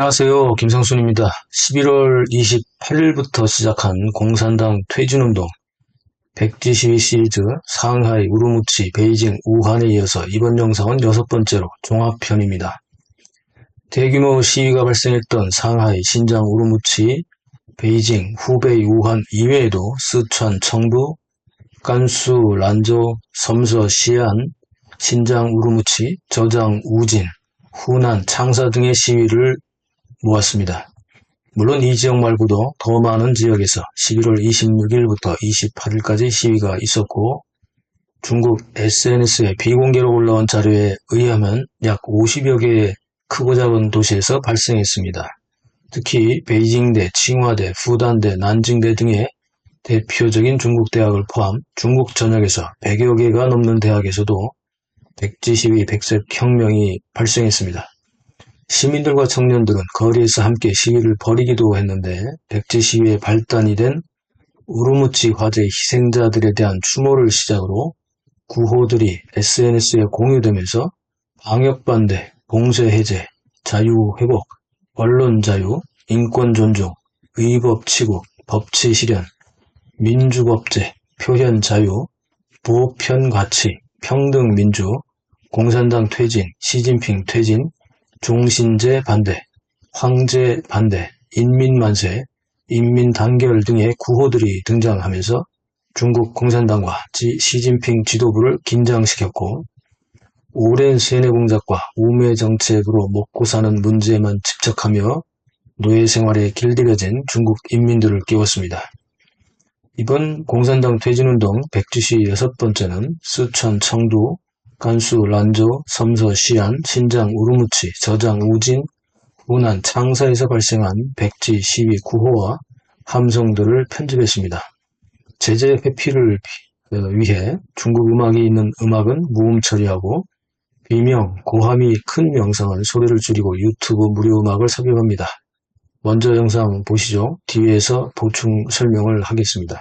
안녕하세요. 김상순입니다. 11월 28일부터 시작한 공산당 퇴진운동 백지 시위 시리즈 상하이, 우루무치, 베이징, 우한에 이어서 이번 영상은 6번째로 종합편입니다. 대규모 시위가 발생했던 상하이, 신장, 우루무치, 베이징, 후베이, 우한 이외에도 스촨, 청두, 간수, 란조, 섬서, 시안, 신장, 우루무치, 저장, 우진, 후난, 창사 등의 시위를 모았습니다. 물론 이 지역 말고도 더 많은 지역에서 11월 26일부터 28일까지 시위가 있었고, 중국 SNS에 비공개로 올라온 자료에 의하면 약 50여 개의 크고 작은 도시에서 발생했습니다. 특히 베이징대, 칭화대, 후단대, 난징대 등의 대표적인 중국 대학을 포함 중국 전역에서 100여 개가 넘는 대학에서도 백지 시위, 백색 혁명이 발생했습니다. 시민들과 청년들은 거리에서 함께 시위를 벌이기도 했는데, 백지 시위의 발단이 된 우루무치 화재 희생자들에 대한 추모를 시작으로 구호들이 SNS에 공유되면서 방역반대, 봉쇄해제, 자유회복, 언론자유, 인권존중, 의법치국, 법치실현, 민주법제, 표현자유, 보편가치, 평등민주, 공산당 퇴진, 시진핑 퇴진, 종신제 반대, 황제 반대, 인민만세, 인민단결 등의 구호들이 등장하면서 중국 공산당과 시진핑 지도부를 긴장시켰고, 오랜 세뇌 공작과 우매 정책으로 먹고 사는 문제에만 집착하며 노예 생활에 길들여진 중국 인민들을 깨웠습니다. 이번 공산당 퇴진운동 백지시 6번째는 스촨, 청두, 간수, 란조, 섬서, 시안, 신장, 우루무치, 저장, 우진, 후난, 창사에서 발생한 백지 시위 구호와 함성들을 편집했습니다. 제재 회피를 위해 중국 음악이 있는 음악은 무음 처리하고, 비명, 고함이 큰 영상은 소리를 줄이고 유튜브 무료 음악을 삽입합니다. 먼저 영상 보시죠. 뒤에서 보충 설명을 하겠습니다.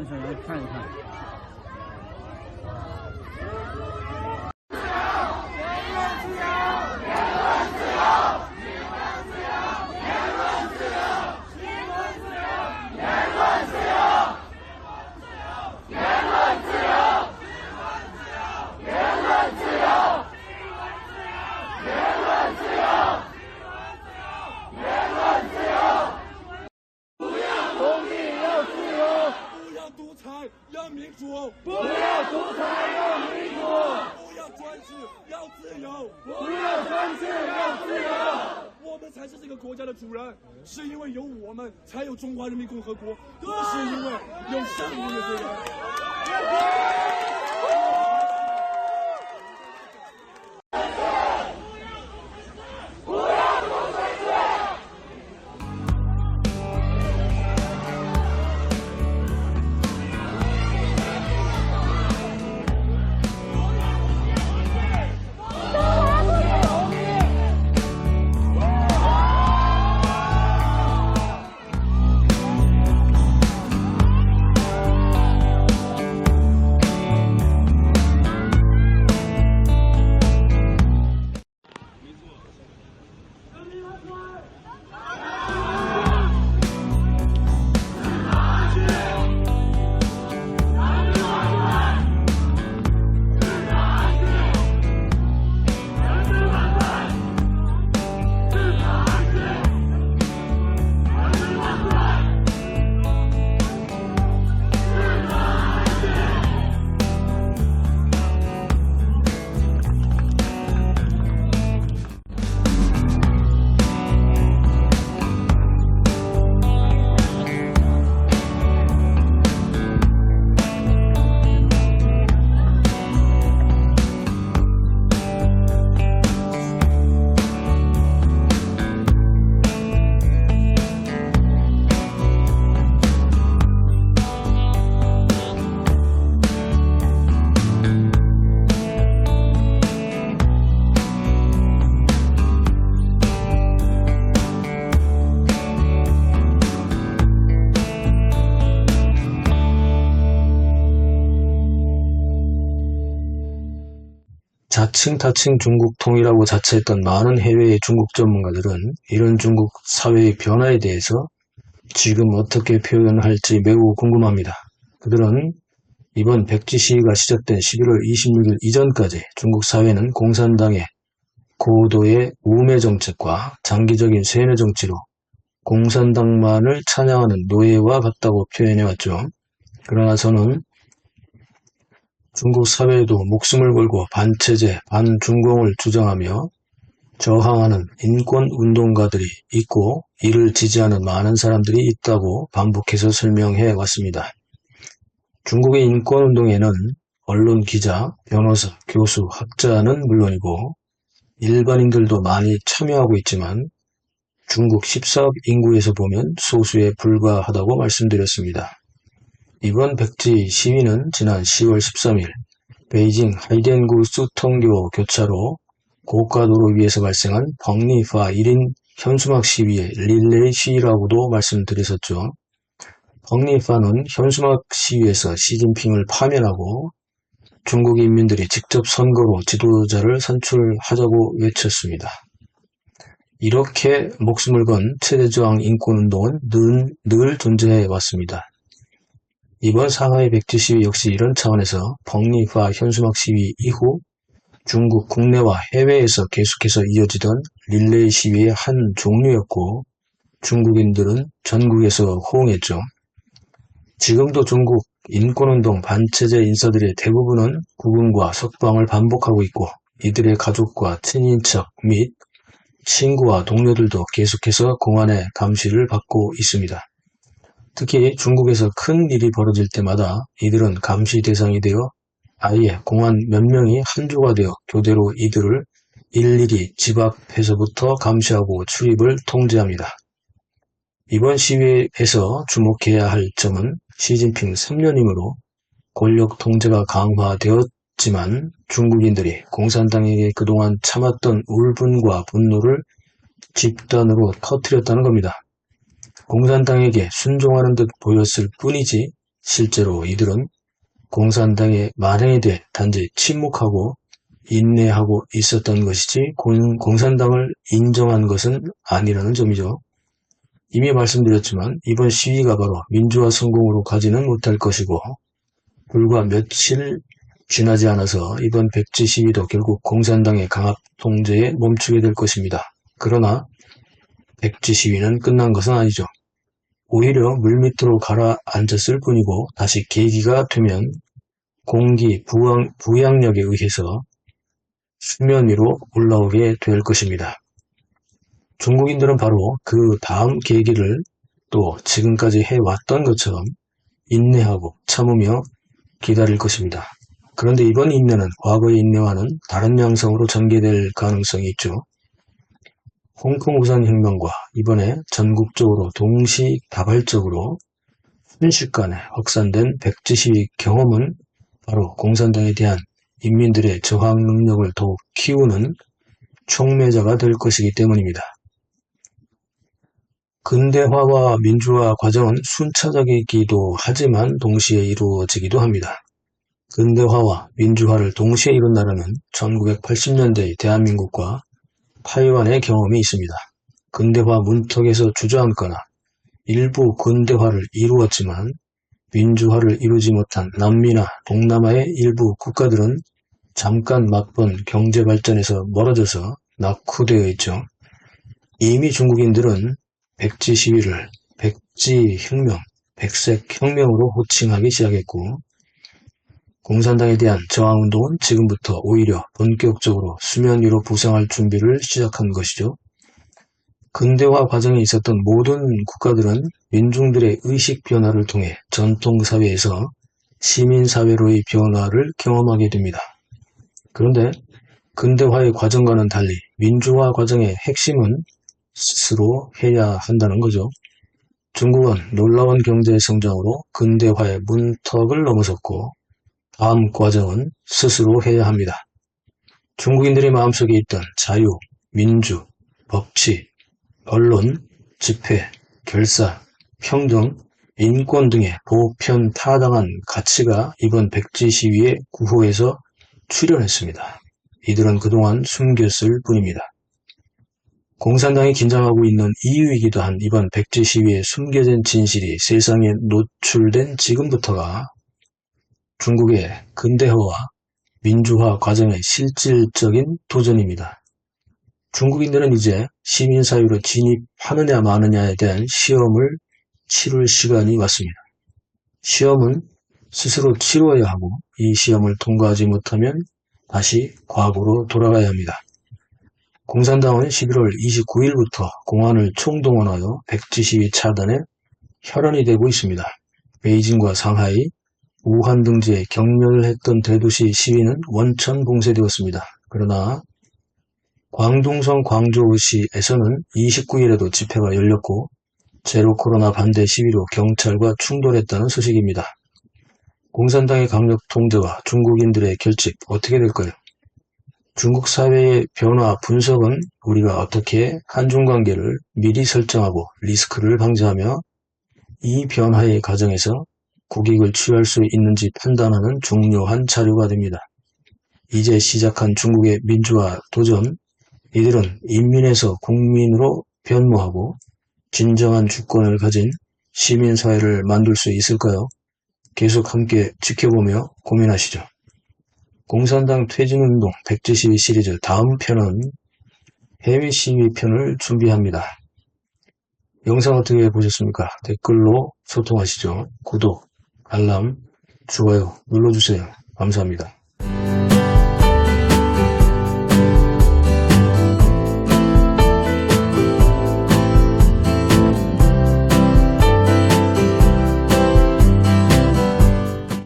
来看一看。要民主，不要独裁，要民主；不要专制，要自由，不要专制，要自由。我们才是这个国家的主人，是因为有我们，才有中华人民共和国，不是因为有上面的人。 자칭 중국 통일하고 자처했던 많은 해외의 중국 전문가들은 이런 중국 사회의 변화에 대해서 지금 어떻게 표현할지 매우 궁금합니다. 그들은 이번 백지 시위가 시작된 11월 26일 이전까지 중국 사회는 공산당의 고도의 우매 정책과 장기적인 세뇌 정치로 공산당만을 찬양하는 노예와 같다고 표현해왔죠. 그러나 저는 중국 사회에도 목숨을 걸고 반체제, 반중공을 주장하며 저항하는 인권운동가들이 있고 이를 지지하는 많은 사람들이 있다고 반복해서 설명해 왔습니다. 중국의 인권운동에는 언론 기자, 변호사, 교수, 학자는 물론이고 일반인들도 많이 참여하고 있지만 중국 14억 인구에서 보면 소수에 불과하다고 말씀드렸습니다. 이번 백지 시위는 지난 10월 13일 베이징 하이덴구 수통교 교차로 고가도로 위에서 발생한 펑리파 1인 현수막 시위의 릴레이 시위라고도 말씀드렸었죠. 펑리파는 현수막 시위에서 시진핑을 파면하고 중국 인민들이 직접 선거로 지도자를 선출하자고 외쳤습니다. 이렇게 목숨을 건 체제저항 인권운동은 늘 존재해 왔습니다. 이번 상하이 백지 시위 역시 이런 차원에서 펑리파 현수막 시위 이후 중국 국내와 해외에서 계속해서 이어지던 릴레이 시위의 한 종류였고 중국인들은 전국에서 호응했죠. 지금도 중국 인권운동 반체제 인사들의 대부분은 구금과 석방을 반복하고 있고 이들의 가족과 친인척 및 친구와 동료들도 계속해서 공안의 감시를 받고 있습니다. 특히 중국에서 큰 일이 벌어질 때마다 이들은 감시 대상이 되어 아예 공안 몇 명이 한조가 되어 교대로 이들을 일일이 집 앞에서부터 감시하고 출입을 통제합니다. 이번 시위에서 주목해야 할 점은 시진핑 3년이므로 권력 통제가 강화되었지만 중국인들이 공산당에게 그동안 참았던 울분과 분노를 집단으로 터뜨렸다는 겁니다. 공산당에게 순종하는 듯 보였을 뿐이지 실제로 이들은 공산당의 만행에 대해 단지 침묵하고 인내하고 있었던 것이지 공산당을 인정한 것은 아니라는 점이죠. 이미 말씀드렸지만 이번 시위가 바로 민주화 성공으로 가지는 못할 것이고 불과 며칠 지나지 않아서 이번 백지 시위도 결국 공산당의 강압 통제에 멈추게 될 것입니다. 그러나 백지 시위는 끝난 것은 아니죠. 오히려 물밑으로 가라앉았을 뿐이고 다시 계기가 되면 공기 부양력에 의해서 수면 위로 올라오게 될 것입니다. 중국인들은 바로 그 다음 계기를 또 지금까지 해왔던 것처럼 인내하고 참으며 기다릴 것입니다. 그런데 이번 인내는 과거의 인내와는 다른 양상으로 전개될 가능성이 있죠. 홍콩 우산 혁명과 이번에 전국적으로 동시다발적으로 순식간에 확산된 백지 시위 경험은 바로 공산당에 대한 인민들의 저항 능력을 더욱 키우는 촉매자가 될 것이기 때문입니다. 근대화와 민주화 과정은 순차적이기도 하지만 동시에 이루어지기도 합니다. 근대화와 민주화를 동시에 이룬 나라는 1980년대의 대한민국과 타이완의 경험이 있습니다. 근대화 문턱에서 주저앉거나 일부 근대화를 이루었지만 민주화를 이루지 못한 남미나 동남아의 일부 국가들은 잠깐 맛본 경제 발전에서 멀어져서 낙후되어 있죠. 이미 중국인들은 백지 시위를 백지혁명, 백색혁명으로 호칭하기 시작했고 공산당에 대한 저항운동은 지금부터 오히려 본격적으로 수면 위로 부상할 준비를 시작한 것이죠. 근대화 과정에 있었던 모든 국가들은 민중들의 의식 변화를 통해 전통사회에서 시민사회로의 변화를 경험하게 됩니다. 그런데 근대화의 과정과는 달리 민주화 과정의 핵심은 스스로 해야 한다는 거죠. 중국은 놀라운 경제 성장으로 근대화의 문턱을 넘어섰고 다음 과정은 스스로 해야 합니다. 중국인들의 마음속에 있던 자유, 민주, 법치, 언론, 집회, 결사, 평등, 인권 등의 보편타당한 가치가 이번 백지 시위의 구호에서 출현했습니다. 이들은 그동안 숨겼을 뿐입니다. 공산당이 긴장하고 있는 이유이기도 한 이번 백지 시위의 숨겨진 진실이 세상에 노출된 지금부터가 중국의 근대화와 민주화 과정의 실질적인 도전입니다. 중국인들은 이제 시민사회로 진입하느냐 마느냐에 대한 시험을 치룰 시간이 왔습니다. 시험은 스스로 치루어야 하고 이 시험을 통과하지 못하면 다시 과거로 돌아가야 합니다. 공산당은 11월 29일부터 공안을 총동원하여 백지 시위 차단에 혈안이 되고 있습니다. 베이징과 상하이, 우한 등지에 격렬했던 대도시 시위는 원천 봉쇄되었습니다. 그러나 광둥성 광저우시에서는 29일에도 집회가 열렸고 제로 코로나 반대 시위로 경찰과 충돌했다는 소식입니다. 공산당의 강력 통제와 중국인들의 결집 어떻게 될까요? 중국 사회의 변화 분석은 우리가 어떻게 한중 관계를 미리 설정하고 리스크를 방지하며 이 변화의 과정에서 국익을 취할 수 있는지 판단하는 중요한 자료가 됩니다. 이제 시작한 중국의 민주화 도전, 이들은 인민에서 국민으로 변모하고 진정한 주권을 가진 시민사회를 만들 수 있을까요? 계속 함께 지켜보며 고민하시죠. 공산당 퇴진운동 백지시위 시리즈 다음 편은 해외 시위 편을 준비합니다. 영상 어떻게 보셨습니까? 댓글로 소통하시죠. 구독, 알람, 좋아요 눌러주세요. 감사합니다.